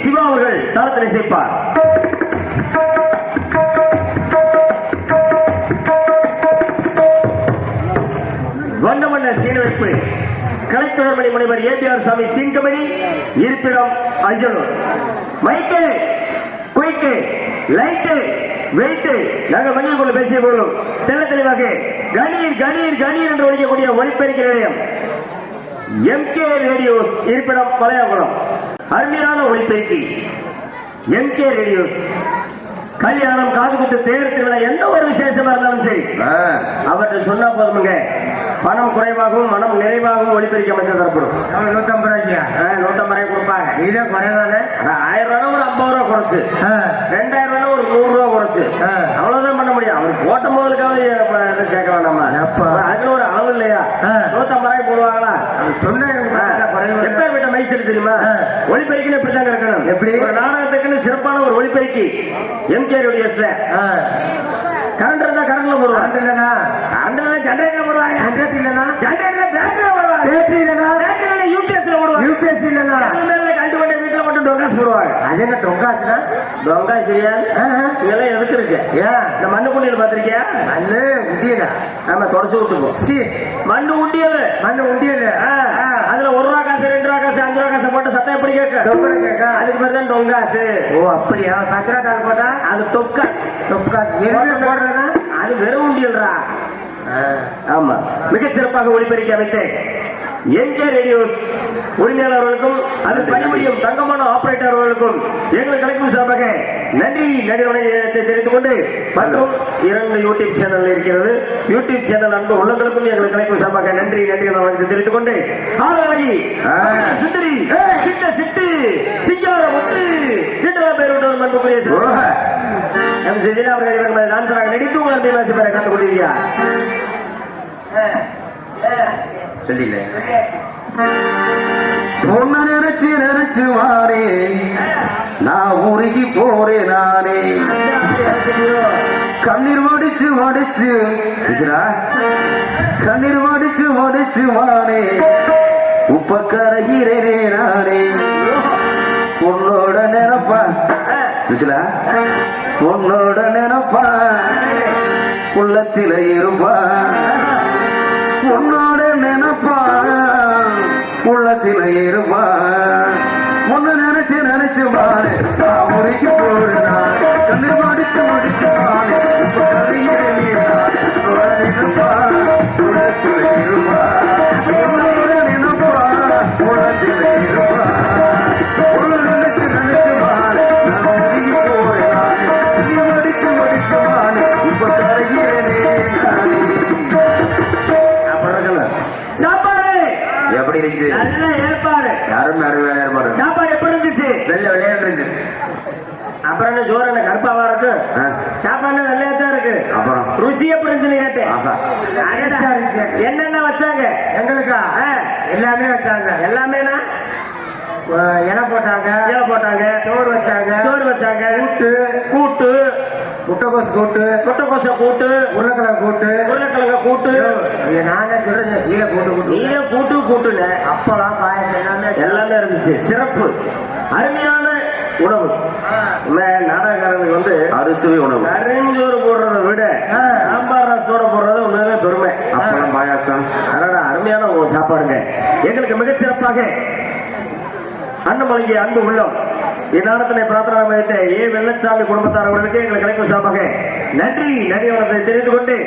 சிவா அவர்கள் தாளத்தில் இசைப்பார். வண்ண வண்ண சீனமைப்பு கலைத்துறைமணி முனைவர் ஏபிஆர் சாமி சீன் கம்பெனி, இருப்பிடம் அஞ்சலூர். மைக்கு, குயிக்கு, லைட்டு, வெயிட்டு நாங்கள் மஞ்சள் கொண்டு பேசிய போதும் தெல்ல தெளிவாக கணீர் கணீர் கணீர் என்று ஒழிக்கக்கூடிய ஒளிப்பெருக்கி நிலையம் எம்கே ரேடியோஸ், இருப்பிடம் பழையாகுளம். அருமையான ஒளிப்பெருக்கி எம்கே ரேடியோஸ். கல்யாணம், காதுகுத்து, தேர் திருவிழா எந்த ஒரு விசேஷமா இருந்தாலும் சரி அவர்கள் சொன்னா போதுமுங்க, பணம் குறைவாகவும் மனம் நிறைவாகவும் ஒளிப்பெருக்கி அமைச்ச தரப்படும். 150 ரூபாய்க்கு 150 ரூபாய் கொடுப்பாங்க. இதே குறைவானே 1000 ரூபாய் ஒரு 50 ரூபாய் குறைச்சு, 2000 ரூபாய் ஒரு 100 ரூபாய் குறைச்சு, அவ்வளவுதான் பண்ண முடியும். அவர் போட்ட முதலுக்காக சேர்க்க வேண்டாமா? அதுல ஒரு அளவு இல்லையா? 150 ரூபாய் போடுவாங்களா? எப்ப மைசூர் தெரியுமா? ஒளிப்பெருக்கி இப்படித்தாங்க இருக்கணும். எப்படி ஒரு நாடகத்துக்குன்னு சிறப்பான ஒரு ஒளிப்பெருக்கி எம்கே ரேடியோஸ்ல கரண்ட் இருந்தா கரண்ட்ல போடுவாங்க, கரண்ட் ஜெனரேட்டர் போடுவாங்க, ஜெனரேட்டர் இல்லனா ஜெனரேட்டர்ல பேட்டரி போடுவாங்க, பேட்டரி இல்லனா பேட்டரில யூபிஎஸ்ல போடுவாங்க, யூபிஎஸ் இல்லனா மேல கண்டு கொண்ட வீட்ல மட்டும் டொங்காஸ் போடுவாங்க. அது என்ன டொங்காஸ்னா? டொங்காஸ் தெரியாது, இதெல்லாம் எதுக்கு இருக்கு? இந்த மண்ணு குண்டியல் பாத்திருக்கியா? மண்ணு குண்டியல நம்ம தொடச்சு விட்டுப்போம். மண்ணு குண்டியல், மண்ணு குண்டியல் அதுல 1 ரூபா காசு, 2 ரூபா காசு, 5 ரூபா காசு போட்டு சத்தம் எப்படி கேட்க? அதுக்கு பேர் தான் டொங்காசு. ஓ அப்படியா? 10 ரூபா காசு போட்டா அது டொக்காஸ். டொக்காஸ் எதுவுமே போடுறதா? அது வெறும் உண்டியல்ரா. ஆமா, மிகச் சிறப்பாக ஒளிபெருக்கி அமைத்தேன் எம்கே ரேடியோஸ் உரிமையாளர்களுக்கும் அது பணிபுரியும் தங்கமான ஆபரேட்டர் அவர்களுக்கும் எங்கள் கலைக்கும் சார்பாக நன்றி நன்றியை தெரிவித்துக் கொண்டு, மற்றும் 2 யூடியூப் சேனல் இருக்கிறது. யூடியூப் சேனல் அன்பு உள்ளங்களுக்கும் எங்கள் கலைக்கும் சார்பாக நன்றி தெரிவித்துக் கொண்டு, ஆளாகி சுந்தரி சிட்ட சிட்டு சிங்கார முத்து வீட்டா பேர் விட்டவர் அன்புக்குரிய எம் சுஜிலா அவர்கள் டான்சராக நடித்து உங்கள் பேசி பெற கற்றுக் கொண்டிருக்கிறார். சொல்லில பொண்ணு நினைச்சு நினைச்சு வாரே நான் உருகி போறேன் நானே, கண்ணீர் வடிச்சு வடிச்சு கண்ணீர் வடிச்சு வடிச்சு வாரே உப்ப கரைகிறேனே நானே, பொண்ணோட நினைப்பா சுசிலா, பொண்ணோட நினைப்பா உள்ளத்தில இருப்பா, உன்னோட நினைப்பா உள்ளத்தில இருப்பா, ஒன்னு நினைச்சு நினைச்சு பாரு நான் உரைக்கு போடுறேன், கண்ணு மடிச்சு மடிச்சு பாரு இப்ப நினைப்பா உள்ளத்தில இருப்பா, உன்னோட நினைப்பா உள்ளத்தில இருப்பா, ஒன்னு நினைச்சு நினைச்சு பாரு நான் உரைக்கு போடுறேன், கண்ணு மடிச்சு மடிச்சு பாரு இப்ப கரைகிறேனே நானே. சாப்பாடு எப்படி இருந்துச்சு? நல்ல ஏற்பாடு. யாரும் ஏற்பாடு. சாப்பாடு எப்படி இருந்துச்சு? வெள்ளை வெள்ளையா இருந்துச்சு. அப்புறம் என்ன சோறு என்ன கருப்பாவா இருக்கு? சாப்பாடு வெள்ளையாத்தான் இருக்கு. அப்புறம் ருசி எப்படி இருந்துச்சுன்னு கேட்டேன். என்னென்ன வச்சாங்க? எங்களுக்கா எல்லாமே வச்சாங்க. எல்லாமேனா இலை போட்டாங்க, இலை போட்டாங்க, சோறு வச்சாங்க, சோறு வச்சாங்க, கூட்டு கூட்டு முட்டைக்கோசு கூட்டு, முட்டைக்கோச கூட்டு, உருளைக்கிழங்கு கூட்டு, உருளைக்கிழங்கு கூட்டு, நானே சொல்றேன் நீல கூட்டு கூட்டு, நீல கூட்டு கூட்டுல அப்பளம் பாயசம் எல்லாமே இருந்துச்சு. சிறப்பு, அருமையான உணவு. நாடகக்காரனுக்கு வந்து அறுசுவை உணவு. கரிஞ்சோறு போடுறதை விட சாம்பார் ரசத்தோட போடுறது உண்மையிலே பெருமை. அப்பளம் பாயாசம் அதோட அருமையான சாப்பாடுங்க. எங்களுக்கு மிகச்சிறப்பாக அன்னமலைக்கு அன்பு உள்ளம் இந்நாடத்தினை பிரார்த்தனை வைத்த ஏ வெள்ளச்சாமி குடும்பத்தார் அவர்களுக்கு எங்கள் கலைப்பு சார்பாக நன்றி வணக்கத்தை தெரிவித்துக் கொண்டு,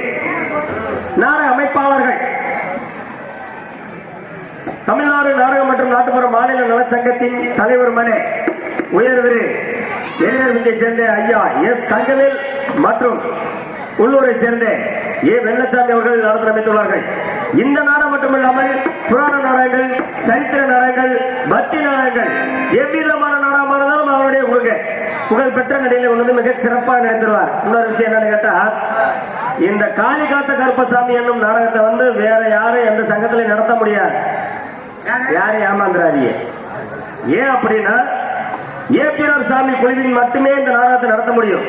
நாடக அமைப்பாளர்கள் தமிழ்நாடு நாடகம் மற்றும் நாட்டுப்புற மாநில நலச்சங்கத்தின் தலைவருமான உயர்திரு எதிர்வித்தை சேர்ந்த ஐயா எஸ் தங்கவேல் மற்றும் உள்ளூரை சேர்ந்த ஏ வெள்ளச்சாமி அவர்கள் நடத்தி அமைத்துள்ளார்கள். இந்த நாடகம் மட்டுமில்லாமல் புராண நாடகங்கள், சரித்திர நாடகங்கள், பக்தி நாடகங்கள், எவ்விதமான நாடகமாக இருந்தாலும் அவருடைய கொடுங்க புகழ்பெற்ற நடிகை ஒன்று மிக சிறப்பாக நடத்துவார். இன்னொரு விஷயம் என்னன்னு கேட்டா, இந்த காளிகாத்த கருப்பசாமி என்னும் நாடகத்தை வந்து வேற யாரும் எந்த சங்கத்திலையும் நடத்த முடியாது. யாரும் ஏமாந்துறாதீங்க. ஏன் அப்படின்னா ஏபிஆர் சாமி குழுவின் மட்டுமே இந்த நாடகத்தை நடத்த முடியும்.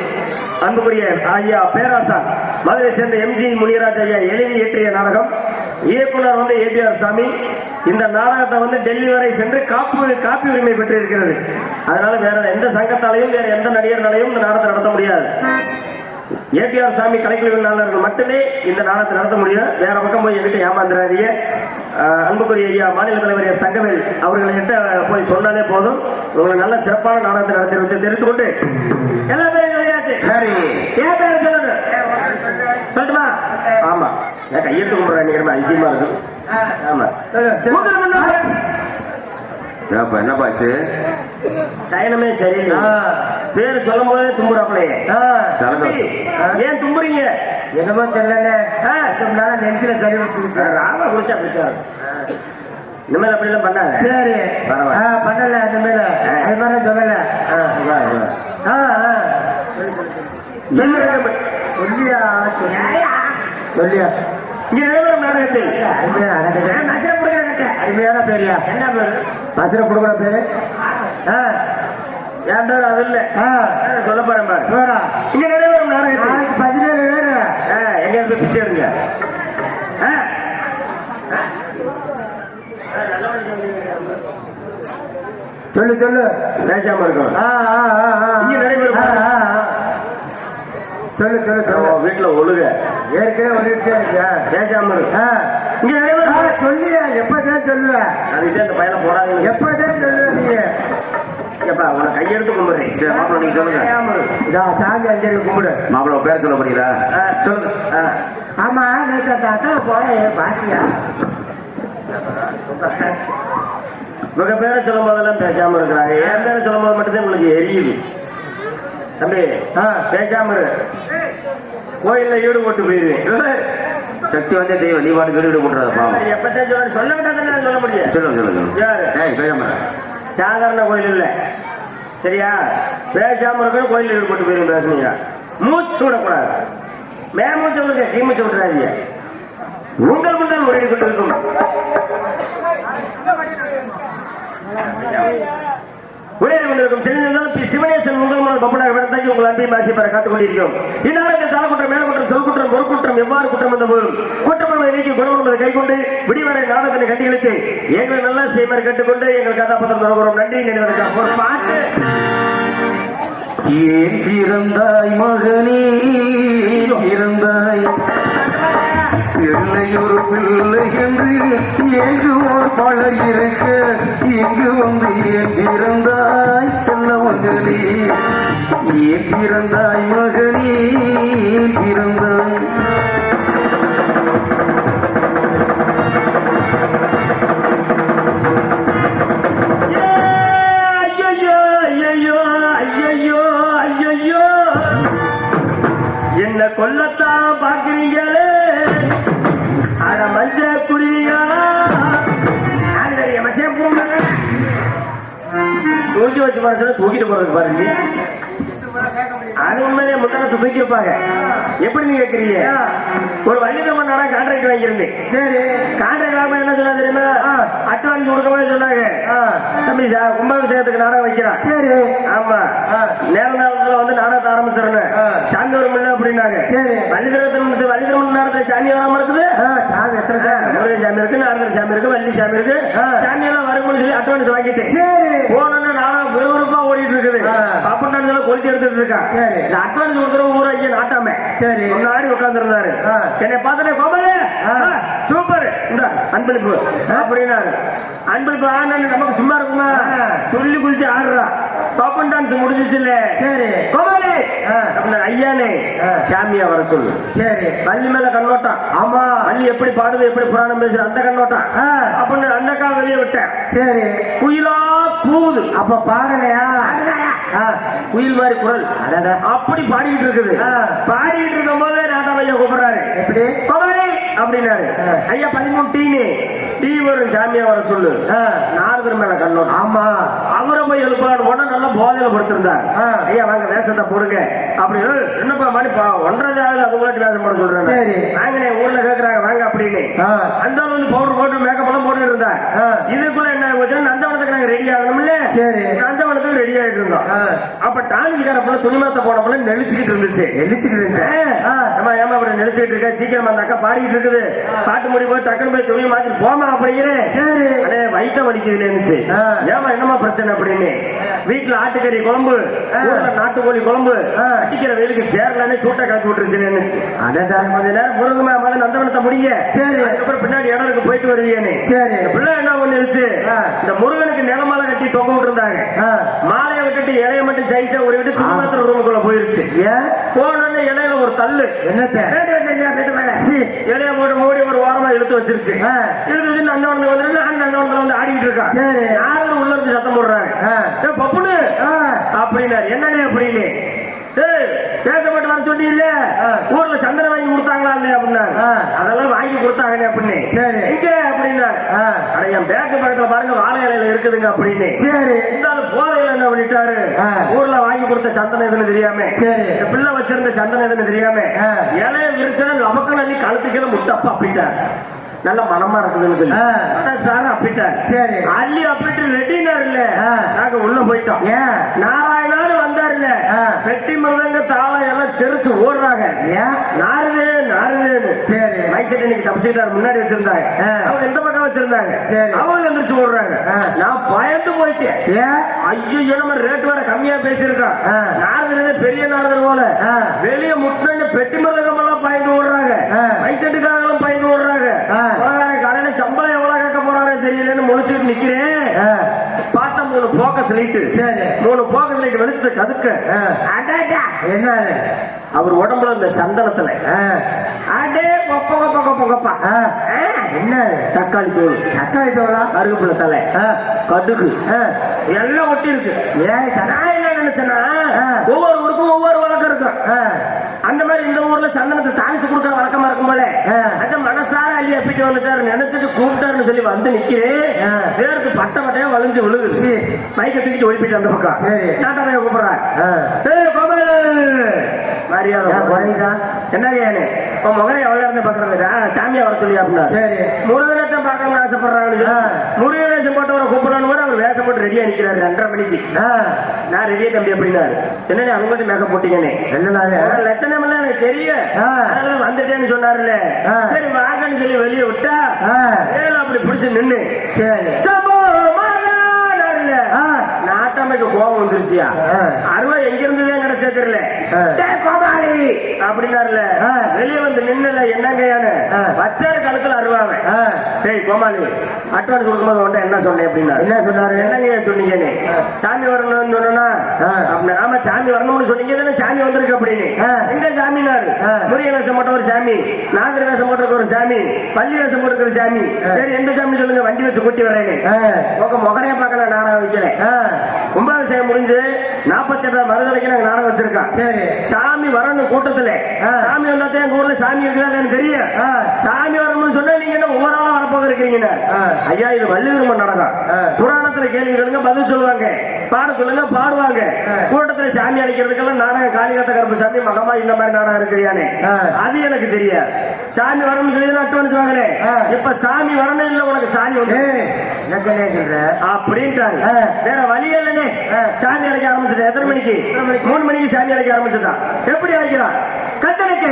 அன்புக்குரிய ஐயா பேராசான் மதுரை சேர்ந்த எம்ஜி முனியராஜ் ஐயா எழுதி இயற்றிய நாடகம் இயக்குனர் வந்து ஏபிஆர் சாமி. இந்த நாடகத்தை வந்து டெல்லி வரை சென்று காப்பி உரிமை பெற்று இருக்கிறது. அதனால வேற எந்த சங்கத்தாலையும் வேற எந்த நடிகர்களாலையும் இந்த நாடகத்தை நடத்த முடியாது. ஏபிஆர் சாமி கலைக்குழுவினாளர்கள் மட்டுமே இந்த நாடகத்தை நடத்த முடியும். வேற பக்கம் போய் என்கிட்ட ஏமாந்துறாதீங்க. அன்புக்குரிய ஐயா மாநில தலைவர் எஸ் தங்கவேல் அவர்களிட்ட போய் சொன்னாலே போதும். உங்களை நல்ல சிறப்பான நாடகத்தை நடத்தி தெரிந்து கொண்டு எல்லா பேரும் கிடையாது. சரி, ஏன் பேர் சொல்லுங்க சொல்லட்டுமா? ஆமா, நான் கையெழுத்து கும்பிடுறேன். நீங்க அதிசயமா இருக்கு. ஆமா, என்னப்பாச்சு? சயனமே சரியில்லை. பேரு சொல்லும் போதே தும்புறாப்பலையே. ஏன் தும்புறீங்க? என்னமோ தெரியல, நெஞ்சில சரி வச்சு ராமா குடிச்சா பிடிச்சாரு. இனிமேல் அப்படி எல்லாம் பண்ணாங்க. சரி, பண்ணல. இனிமேல அது மாதிரி சொல்லல. சொல்லியா இங்க நிலவரம் நாடகத்தில் அருமையான பேரியா? என்ன பேரு? மசுர கொடுக்குற பேரு என் பேரு அது இல்ல. சொல்ல போறேன் பாரு. இங்க நிலவரம் நாடகத்தில் 17 பேரு எங்க இருந்து பிச்சை எடுங்க. சொல்லு சொல்லு, பேசாம இருக்கணும். இங்க நடைபெறும் சொல்லு சொல்லு சொல்லு. வீட்டுல ஒழுக ஏற்கனவே ஒழுகிட்டே இருக்கியா? பேசாம இருக்கு. இங்க நடைபெறும் சொல்லியா? எப்பதான் சொல்லுவ? அதுக்கு அந்த பையனை போறாங்க. எப்பதான் சொல்லுவ நீ? எப்பா உன கையெடுத்து கும்பிடுறேன். மாப்பிள்ள நீங்க சொல்லுங்க. இதா சாமி அஞ்சலி கும்பிடு. மாப்பிள்ள பேர் சொல்ல போறீங்களா? சொல்லுங்க. ஆமா, நேற்று அந்த அக்கா போய பாத்தியா? உங்க பேரை சொல்லும் போதெல்லாம் பேசாம இருக்கிறாங்க. என் பேரை சொல்லும் போது மட்டும்தான் உங்களுக்கு எரியுது. தம்பி பேசாம இரு. கோயில்ல ஈடுபட்டு போயிருவேன். சக்தி வந்தே தெய்வம். நீ பாட்டுக்கு ஈடு போட்டுறதா? எப்பதான் சொல்ல விட்டாதான் சொல்ல முடியும். சொல்லுங்க சொல்லுங்க. பேசாம சாதாரண கோயில் இல்ல, சரியா? பேசாம இருக்கணும். கோயில் ஈடுபட்டு போயிரும். பேசுனீங்க மூச்சு விடக்கூடாது. மேமூச்சு விடுங்க, கீமூச்சு விட்டுறாதீங்க. உங்கள் முன்னால் முறையீடு கொண்டிருக்கும் உரையாடி கொண்டிருக்கும் செல்வந்தாலும் சிவனேசன் உங்கள் முன்னால் பப்பனாக விடத்தாக்கி உங்கள் அன்பையும் ஆசை பெற காத்துக் கொண்டிருக்கிறோம். இந்நாடகத்தில் தலக்குற்றம், மேலக்குற்றம், சொல்குற்றம், பொறுக்குற்றம் எவ்வாறு குற்றம் வந்த போதும் குற்றப்படுவதை நீக்கி குணம் கைக்கொண்டு விடிவரை நாடகத்தினை கண்டிகளுக்கு எங்களை நல்லா செய்மாறு கேட்டுக்கொண்டு எங்கள் கதாபாத்திரம் தொடர்கிறோம். நன்றி. நினைவதற்கு ஒரு பாட்டு. ஏன் பிறந்தாய் மகனே பிறந்தாய், பிள்ளையொரு பிள்ளை என்று ஏங்குவோர் பலர் இருக்க, இங்கு வந்து ஏன் பிறந்தாய் சொல்ல மகனே, ஏன் பிறந்தாய் மகனே பிறந்தாய். என்ன கொல்லத்தான் பாக்குறீங்களே அட மஞ்ச குருவிகளா? தூக்கி வச்சு பாரு, தூக்கிட்டு போறதுக்கு பாருங்க. அது உண்மையிலே முத்தனத்தை தூக்கி இருப்பாங்க. எப்படி நீங்க கேட்கறீங்க? ஒரு வள்ளிதம்மன் நாடா கான்ட்ராக்ட் வாங்கியிருந்தேன். சரி, கான்ட்ராக்ட் வாங்க என்ன சொன்னா தெரியுமா? அட்வான்ஸ் கொடுக்கவே சொன்னாங்க. தம்பி கும்பாபிஷேகத்துக்கு நாடகம் வைக்கிறான். சரி, ஆமா, நேரத்துல வந்து நாடகத்தை ஆரம்பிச்சிடணும். சாமி வரும் இல்ல அப்படின்னாங்க. சரி, வள்ளிதம்மன் நேரத்துல சாமி வராம இருக்குது. முருகன் சாமி இருக்கு, நாரதர் சாமி இருக்கு, வள்ளி சாமி இருக்கு. சாமி எல்லாம் வரும்னு சொல்லி அட்வான்ஸ் வாங்கிட்டேன். போனோன்னு நாடகம் விறுவிறுப்பா ஓடிட்டு இருக்குது. பாப்பா கொளுத்தி எடுத்துட்டு இருக்கான். அட்வான்ஸ் கொடுத்துருவோம் ஊரா இங்க நாட்டாம. சரி, முன்னாடி உட்கார்ந்து இருந்தாரு. என்னை பார்த்தனே கோபாலே சூப்பர் இந்த அன்பளிப்பு அப்படின்னாரு. அன்பளிப்பு ஆனா நமக்கு சும்மா இருக்குமா? சொல்லி குளிச்சு ஆடுறா. பாப்பன் டான்ஸ் முடிஞ்சிச்சு இல்ல? சரி, கோபாலே ஐயானே சாமியா வர சொல்லு. சரி, வள்ளி மேல கண்ணோட்டம். ஆமா, வள்ளி எப்படி பாடுது, எப்படி புராணம் பேசுது, அந்த கண்ணோட்டம் அப்படின்னு அந்த கால வெளியே விட்டேன். சரி, குயிலா கூவுது. அப்ப பாடலையா? குயில் மாதிரி குரல் அப்படி பாடிக்கிட்டு இருக்குது. பாடிக்கிட்டு இருக்கும் போது நாட்டாமையா கூப்பிடுறாரு. எப்படி கோபாலே அப்படின்னாரு. ஐயா 13 டீனு டீ வரும் சாமியா வர சொல்லு. நாரதர் மேல கண்ணோட்டம். ஆமா, அவரை போய் எழுப்பலான்னு போனா நல்லா போதையில படுத்திருந்தார். ஐயா வாங்க வேஷத்தை போடுங்க அப்படி. என்னப்பா மணி 1:30 அது கூட வேஷம் போட சொல்றேன். சரி வாங்க ஊர்ல கேக்குறாங்க வாங்க அப்படின்னு. அந்த வந்து பவுடர் போட்டு மேக்கப் எல்லாம் போட்டு இருந்தா இதுக்குள்ள என்ன நந்தவனத்துக்கு நாங்க ரெடி ஆகணும்ல. சரி நந்தவனத்துக்கு ரெடி ஆயிட்டு இருந்தோம். அப்ப டான்ஸ்கார போல துணிமாத்த போன போல நெளிச்சுக்கிட்டு இருந்துச்சு. ஏமா அப்படி நெளிச்சுக்கிட்டு இருக்க சீக்கிரம் அந்த அக்கா பாடிக்கிட்டு இருக்குது. பாட்டு முடி போய் டக்குனு போய் துணி மாத்தி போமா அப்படிங்கிறேன். வயிற்ற வலிக்குதுன்னு இருந்துச்சு. ஏமா என்னமா பிரச்சனை அப்படின்னு. வீட்டுல ஆட்டுக்கறி குழம்பு நாட்டுக்கோழி குழம்பு அடிக்கிற வெயிலுக்கு சேர்லானே சூட்டை காட்டி விட்டுருச்சுன்னு. கொஞ்ச நேரம் முருகமா நந்தவனத்தை முடிங்க. அதுக்கப்புறம் பின்னாடி இடத்துக்கு போயிட்டு வருவீங்கன்னு. பிள்ளை என்ன பண்ணிருச்சு, இந்த முருகனுக்கு நிலமாலை கட்டி தொங்க விட்டுருந்தாங்க. மாலையை விட்டுட்டு இலைய மட்டும் ஜெயிச்சா ஒரு விட்டு துணிமாத்திர ரூமுக்குள்ள போயிருச்சு. போனோன்னு இலையில ஒரு தள்ளு இலைய போட்டு மூடி ஒரு ஓரமா இழுத்து வச்சிருச்சு. இழுத்து வச்சு நந்தவனத்துக்கு வந்து நந்தவனத்துல வந்து ஆடிக்கிட்டு இருக்கான். யாரும் உள்ள இருந்து சத்தம் போடுறாங்க பப்புனு அப்படின்னாரு. என்னன்னே அப்படின்னு பேசப்பட்டு வர சொல்லி இல்ல ஊர்ல சந்தனம் வாங்கி கொடுத்தாங்களா இல்லையா அப்படின்னாரு. அதெல்லாம் வாங்கி கொடுத்தாங்க அப்படின்னு. எங்க அப்படின்னா என் பேக்கு பக்கத்துல பாருங்க வாழை இலையில இருக்குதுங்க அப்படின்னு. இருந்தாலும் போதையில என்ன பண்ணிட்டாரு, ஊர்ல வாங்கி கொடுத்த சந்தனம் எதுன்னு தெரியாம பிள்ளை வச்சிருந்த சந்தனம் எதுன்னு தெரியாம இலைய விரிச்சன நமக்கு நல்லி கழுத்துக்கல முட்டப்பா அப்படிட்டாரு. நல்ல மனமா இருக்குதுன்னு சொல்லி சார் அப்பிட்டார். சரி அள்ளி அப்பிட்டு ரெட்டினார் இல்ல. நாங்க உள்ள போயிட்டோம். நாராயணாரு வந்தாரு இல்ல. வெட்டி மிருதங்க தாளம் எல்லாம் தெரிச்சு ஓடுறாங்க. நாருவே நாருவேன்னு. சரி மைசெட் இன்னைக்கு தப்பிச்சுட்டாரு. முன்னாடி வச்சிருந்தாங்க அவங்க இந்த பக்கம் வச்சிருந்தாங்க. அவங்க எந்திரிச்சு ஓடுறாங்க. நான் பயந்து போயிட்டேன். ஐயோ நம்ம ரேட் வேற கம்மியா பேசியிருக்கான். நாரதே பெரிய நாரதர் போல வெளியே முட்டு பெட்டி மிருதகம் எல்லாம் பயந்து ஓடுறாங்க. மைசெட்டுக்காரங்களும் பயந்து ஓடுறாங்க. காலையில சம்பளம் எவ்வளவு கேட்க போறாரு தெரியலன்னு முடிச்சுட்டு நிக்கிறேன். பார்த்தா 3 போக்கஸ் லைட். 3 போக்கஸ் லைட் வெளிச்சத்தை கதுக்க என்ன அவர் உடம்புல இந்த சந்தனத்துல அடே கொப்ப கொப்ப கொப்ப கொப்பா என்ன தக்காளி தோல். தக்காளி தோலா கருவேப்பிலை தலை கடுகு எல்லாம் ஒட்டி இருக்கு. நான் என்ன நினைச்சேன்னா ஒவ்வொரு ஊருக்கும் ஒவ்வொரு வழக்கம் இருக்கும். அந்த மாதிரி இந்த ஊர்ல சந்தனத்தை சாமிச்சு கொடுக்கற வழக்கமா இருக்கும் போல அந்த மனசார அள்ளி அப்பிட்டு வந்துட்டாரு. நினைச்சிட்டு கூப்பிட்டாருன்னு சொல்லி வந்து நிக்கிறேன். வேருக்கு பட்ட பட்டையா வளைஞ்சு விழுகுது. மைக்க தூக்கிட்டு ஓடி போயிட்டு அந்த பக்கம் நாட்டாமைய கூப்பிடுறாரு. என்னங்க முகரை எவ்வளவு இருந்து பாக்குறாங்க சாமியா வர சொல்லி அப்படின்னா முருகனத்தை பார்க்கணும்னு ஆசைப்படுறாங்க. முருக வேஷம் போட்டவரை கூப்பிடணும் போது அவர் வேஷம் போட்டு ரெடியா நிக்கிறாரு 2:30 மணிக்கு. நான் ரெடியா தம்பி அப்படின்னாரு. என்ன அவங்க மேக்கப் போட்டீங்கன்னு லட்சணம் எல்லாம் எனக்கு தெரியும். அதனால வந்துட்டேன்னு சொன்னாருல்ல. சரி வாங்கன்னு சொல்லி வெளியே விட்டா வேலை அப்படி பிடிச்சு நின்னு நாட்டாமைக்கு கோபம் வந்துருச்சியா. அருவா எங்க இருந்ததே கிடைச்சா தெரியல. கோபாலி அப்படின்னாருல. வெளியே வந்து நின்னல என்னங்கன்னு வச்சாரு கழுத்துல அருவாவை. டேய் கோமாளி அட்வான்ஸ் கொடுக்கும்போது உன்ட்ட என்ன சொன்னேன் அப்படின்னா. என்ன சொன்னாரு? என்னங்க சொன்னீங்கன்னு. சாமி வரணும்னு சொன்னா ஆமா சாமி வரணும்னு சொன்னீங்க தானே. சாமி வந்திருக்கு அப்படின்னு. எங்க சாமினாரு? முருக வேஷம் போட்ட ஒரு சாமி, நாகர வேஷம் போட்ட ஒரு சாமி, பள்ளி வேஷம் போட்டு ஒரு சாமி. சரி எந்த சாமி சொல்லுங்க வண்டி வச்சு கூட்டி வர்றேன்னு. உங்க முகரைய பார்க்கல நாடகம் வைக்கல. கும்பாபிஷேகம் முடிஞ்சு 48 மறுதலைக்கு நாங்க நாடகம் வச்சிருக்கோம். சாமி வரணும் கூட்டத்துல. சாமி வந்தாத்தே எங்க ஊர்ல சாமி இருக்குதான்னு தெரியும். சாமி வரணும்னு சொன்னா நீங்க என்ன ஒவ்வொரு ஆளும் வரப்போக இருக்கீங்க. ஐயா இது வள்ளிவிருமன் நாடகம். புராணத்துல கேள்வி கேளுங்க பதில் சொல்லுவாங்க. பாட சொல்லுங்க பாடுவாங்க. கூட்டத்துல சாமி அழைக்கிறதுக்கெல்லாம் நாடகம் காளிகாத்த கருப்பு சாமி மகமா இந்த மாதிரி நாடகம் இருக்கிறியானே அது எனக்கு தெரியாது. சாமி வரணும்னு சொல்லி அட்வான்ஸ் வாங்குறேன். இப்ப சாமி வரணும் இல்ல உனக்கு சாமி வந்து அப்படின்ட்டாங்க. வேற வழி இல்லனே. சாமி அழைக்க ஆரம்பிச்சுட்டேன். எத்தனை மணிக்கு? 3 மணிக்கு சாமி அழைக்க ஆரம்பிச்சுட்டான். எப்படி அழைக்கிறான்? கட்டளைக்கு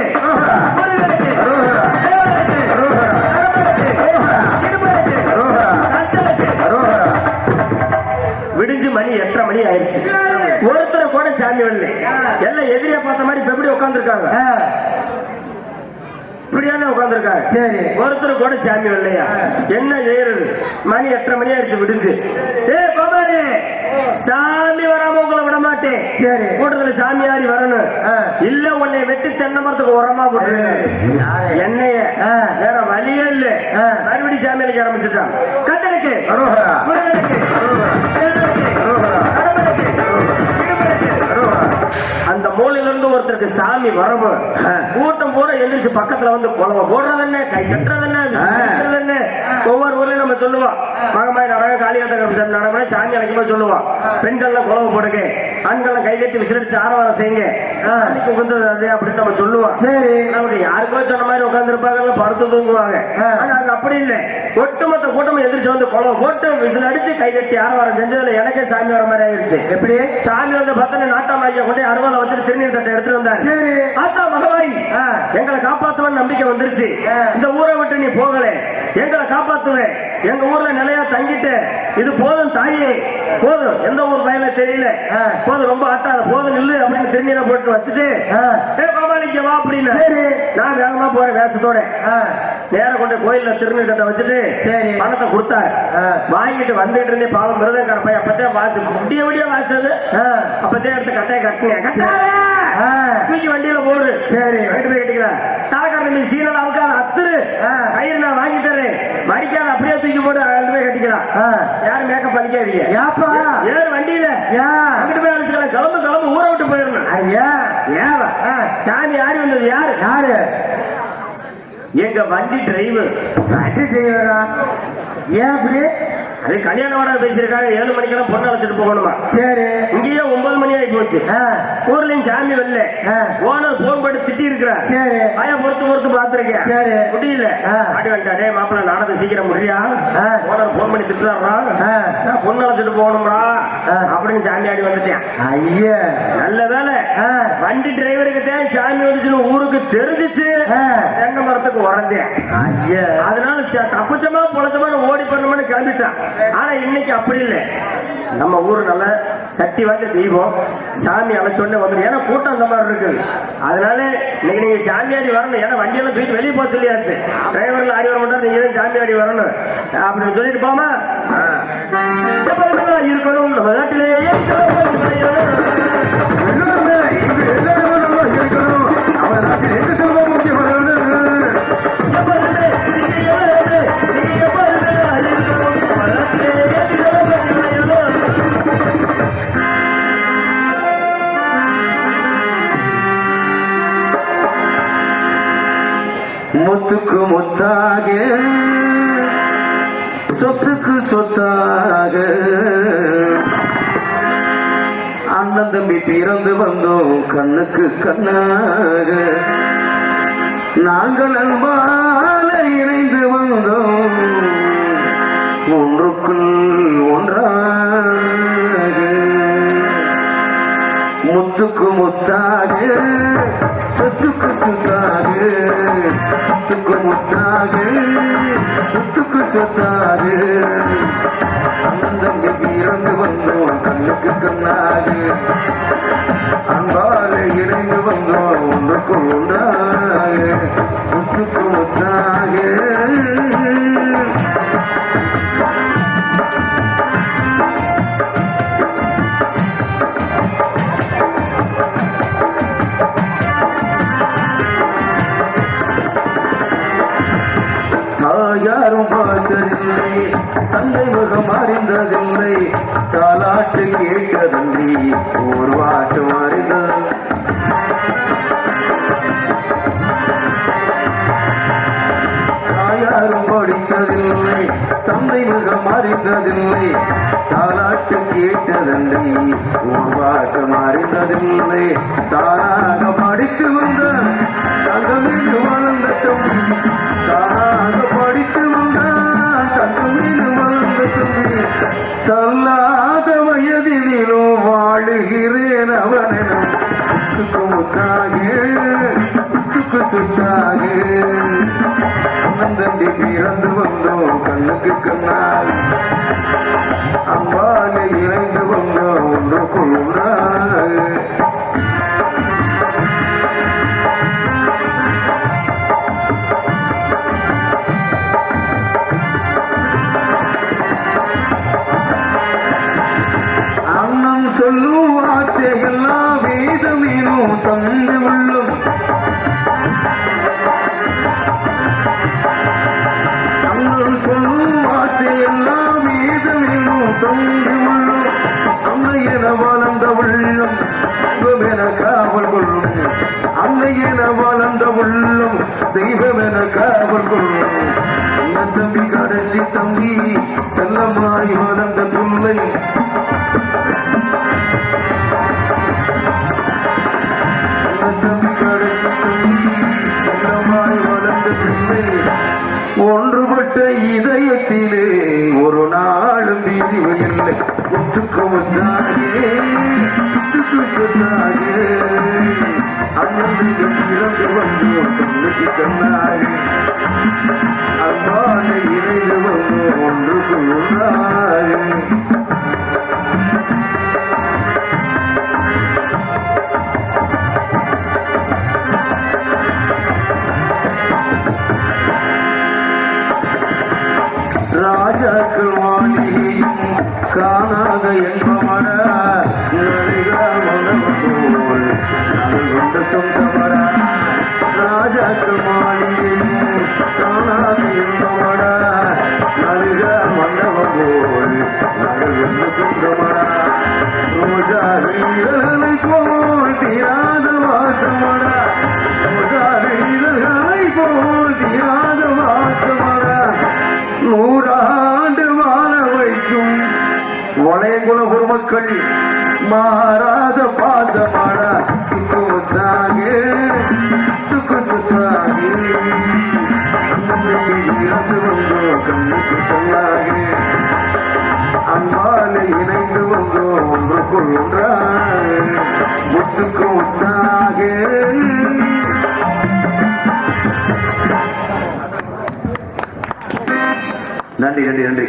விடிஞ்சு மணி 8:30 மணி ஆயிடுச்சு. ஒருத்தர் கூட சாமி வரல. எல்லாம் எதிரியா பார்த்த மாதிரி இப்ப எப்படி உட்கார்ந்துருக்காங்க. இப்படியான உட்கார்ந்துருக்காங்க. சரி ஒருத்தர் கூட சாமி வரலையா? என்ன செய்யறது? மணி 8:30 மணி ஆயிடுச்சு விடுச்சு. கோபாலி சாமி வராம உங்களை விட மாட்டேன். சரி கூட்டத்துல சாமி ஆடி வரணும். இல்ல உன்னை வெட்டி தென்னை மரத்துக்கு உரமா போட்டு என்னைய வேற வழியே இல்ல. மறுபடி சாமி அழைக்க ஆரம்பிச்சுட்டான். கட்டளைக்கு அந்த மூலையில இருந்து ஒருத்தர் ஊருக்கு சாமி வரவு கூட்டம் பூரா எந்திரிச்சு பக்கத்துல வந்து குழம்பு போடுறது என்ன, கை கட்டுறது என்ன, ஒவ்வொரு ஊர்லயும் நம்ம சொல்லுவோம். மகமாய் நாடகம், காளியாட்ட நாடகம், சாமி அழைக்கும் போது சொல்லுவோம், பெண்கள்லாம் குழம்பு போடுங்க, ஆண்கள்லாம் கை கட்டி விசிலடிச்சு ஆரவாரம் செய்யுங்க அப்படின்னு நம்ம சொல்லுவோம். சரி, நமக்கு யாருக்கோ சொன்ன மாதிரி உட்கார்ந்து இருப்பாங்க, படுத்து தூங்குவாங்க. அங்க அப்படி இல்லை, ஒட்டுமொத்த கூட்டமும் எந்திரிச்சு வந்து குழம்பு போட்டு விசில் அடிச்சு கை கட்டி ஆரவாரம் செஞ்சதுல எனக்கே சாமி வர மாதிரி ஆயிடுச்சு. எப்படி சாமி வந்து பார்த்தா நாட்டாமாய்க்க கொண்டு அறுவாலை வச்சுட்டு திருநீர் தட்டை எடுத்துட்டு வந்தாரு. ஆத்தா மகவாய், எங்களை காப்பாத்துவன்னு நம்பிக்கை வந்துருச்சு. இந்த ஊரை விட்டு நீ போகல, எங்களை காப்பாத்துவேன், எங்க ஊர்ல நிலையா தங்கிட்டு இது போதும் தாயே, போதும், எந்த ஊர் பயல தெரியல, போதும், ரொம்ப ஆட்டாத, போதும் நில்லு அப்படின்னு திருநீரை போட்டு வச்சுட்டு கோபாலிக்க வா அப்படின்னு நான் வேகமா போறேன். வேஷத்தோட நேரம் கொண்டு கோயில்ல திருநீர் கட்ட வச்சுட்டு பணத்தை கொடுத்தாரு. வாங்கிட்டு வந்துட்டு இருந்தே பாவம் மிருதம் கடப்பை அப்பத்தே வாச்சு விடிய விடிய வாச்சது. அப்பத்தே எடுத்து கட்டையை கட்டினேன், தூக்கி வண்டியில போடு. சரி, போய் கட்டிக்கலாம். தலைக்காரன் நீ சீனல் அவுக்காத அத்துரு கயிறு நான் வாங்கி தரேன், மடிக்காத அப்படியே தூக்கி போட்டு போய் கட்டிக்கலாம். யாரும் மேக்கப் பண்ணிக்காதீங்க, ஏறு வண்டியில அங்கிட்டு போய் அழைச்சிக்கலாம். கிளம்பு கிளம்பு, ஊரை விட்டு போயிடணும். சாமி ஆடி வந்தது யாரு? யாரு? எங்க வண்டி டிரைவர். வண்டி டிரைவரா? ஏன் அப்படி? அது கல்யாண வாடகை பேசியிருக்காங்க, 7 மணிக்கெல்லாம் பொண்ணு அழைச்சிட்டு போகணுமா. சரி, இங்கேயே 9 மணி ஆகி போச்சு. ஊர்லயும் சாமி வரல, ஓனர் போன் போட்டு திட்டி இருக்கிறார். சரி, ஆயா பொறுத்து பாத்துருக்கேன். சரி, முடியல, ஆடி வந்துட்டாடே மாப்பிள்ள, நாடகத்தை சீக்கிரம் முடியா, ஓனர் போன் பண்ணி திட்டுறாரா, பொண்ணு அழைச்சிட்டு போகணும்ரா அப்படின்னு சாமி ஆடி வந்துட்டேன். ஐயா, நல்ல வேலை வண்டி டிரைவருக்கு சாமி வந்துச்சுன்னு ஊருக்கு தெரிஞ்சிச்சு, தென்னை மரத்துக்கு உறந்தேன். அதனால தப்புச்சமா பொழச்சமா ஓடி பண்ணணும்னு கிளம்பிட்டான். ஆனா இன்னைக்கு அப்படி இல்லை, நம்ம ஊரு நல்ல சக்தி வாய்ந்த தெய்வம், சாமி அழைச்சோடனே வந்துடும். ஏன்னா கூட்டம் அந்த மாதிரி இருக்கு. அதனால இன்னைக்கு நீங்க சாமியாடி வரணும். ஏன்னா வண்டியெல்லாம் தூக்கிட்டு வெளியே போக சொல்லியாச்சு, டிரைவர்ல ஆடி வர மாட்டாரு, நீங்க தான் சாமியாடி வரணும் அப்படின்னு சொல்லிட்டு போமா இருக்கணும். நம்ம நாட்டிலேயே முத்துக்கு முத்தாக, சொத்துக்கு சொத்தாக, அண்ணன் தம்பி பிறந்து வந்தோம் கண்ணுக்கு கண்ணாக, நாங்கள் அன்பால இணைந்து வந்தோம் ஒன்றுக்குள் ஒன்றாக. முத்துக்கு முத்தாக, சொத்துக்கு சொத்தாக, முத்துக்கு முத்தாக, முத்துக்கு சொத்தாக, அண்ணன் இறந்து வந்தோம் கண்ணுக்கு கண்ணாக, அன்பால இணைந்து வந்தோம் ஒன்றுக்கு ஒன்றாக, முத்துக்கு முத்தாக. யாரும் பார்த்ததில்லை, தந்தை முகம் அறிந்ததில்லை, தாலாட்டு கேட்டதில்லை, ஒரு வாட்டு அறிந்தது. யாரும் படித்ததில்லை, தந்தை முகம் அறிந்ததில்லை, தாலாட்டு கேட்டதில்லை, ஒரு வாட்டு அறிந்ததில்லை, தானாக படித்து வந்த தங்கமீது வளர்ந்த தம்பி, தானாக படித்து வந்தான் தங்கமீது வளர்ந்த தம்பி, தள்ளாத வயதினிலோ வாழுகிறேன் அவனிடம், முத்துக்கு முத்தாக, முத்துக்கு சொத்தாக, தம்பி பிறந்து வந்தோம் கண்ணுக்கு கண்ணால், அம்பால இணைந்து வந்தோம் ஒன்றுக்குள் ஒன்றாக. அண்ணன் சொல்லும் வார்த்தை எல்லாம் வேதமேனும் தந்து உள்ளும், அண்ணன் சொல்லும் வார்த்தை எல்லாம் வேதமேனும் தந்து உள்ளும், அன்னை என வளர்ந்த உள்ளம் என காவல் கொள்ளும் பிள்ளையென வளர்ந்த உள்ளம் தெய்வமென காவல் கொள்ளும் தம்பி கடைசி தம்பி செல்லமாய் வளர்ந்த பிள்ளை தம்பி கடைசி தம்பி செல்லமாய் வளர்ந்த பிள்ளை ஒன்றுபட்ட இதயத்திலே ஒரு நாளும் பிரிவு இல்லை ஒத்துக்கொண்டாகே அண்ணனுக்கு பிறந்து வந்தோம் கண்ணுக்கு கண்ணாக அன்பான இணைந்து வந்தோம் ஒன்று கொள்ளாக ராஜாக்கள் மாளிகையும் காணாத என்பவன போல் கொண்ட சொந்தவன ராஜாக்கள் மாளிகையும் காணாத என்பவன நலிக மண்டபம் போல் நகல் கொண்ட சொந்தவன ரோஜா வீரர்களை போல் தீராத வாசமன ரோஜா வீரர்களை போல் தீராத வாசமன 100 ஆண்டு வாழ வைக்கும் வளையங்குல பொறுமக்கள் மாறாத பாசமான துக்குமுத்தாகே துக்குசுத்தாகே இறந்து வந்தோ கண்ணுக்கு சொல்லாகே அன்பாலை இணைந்து வந்தோ ஒன்றுக்குள் ஒன்றாக முத்துக்கு முத்தாகே நன்றி நன்றி நன்றி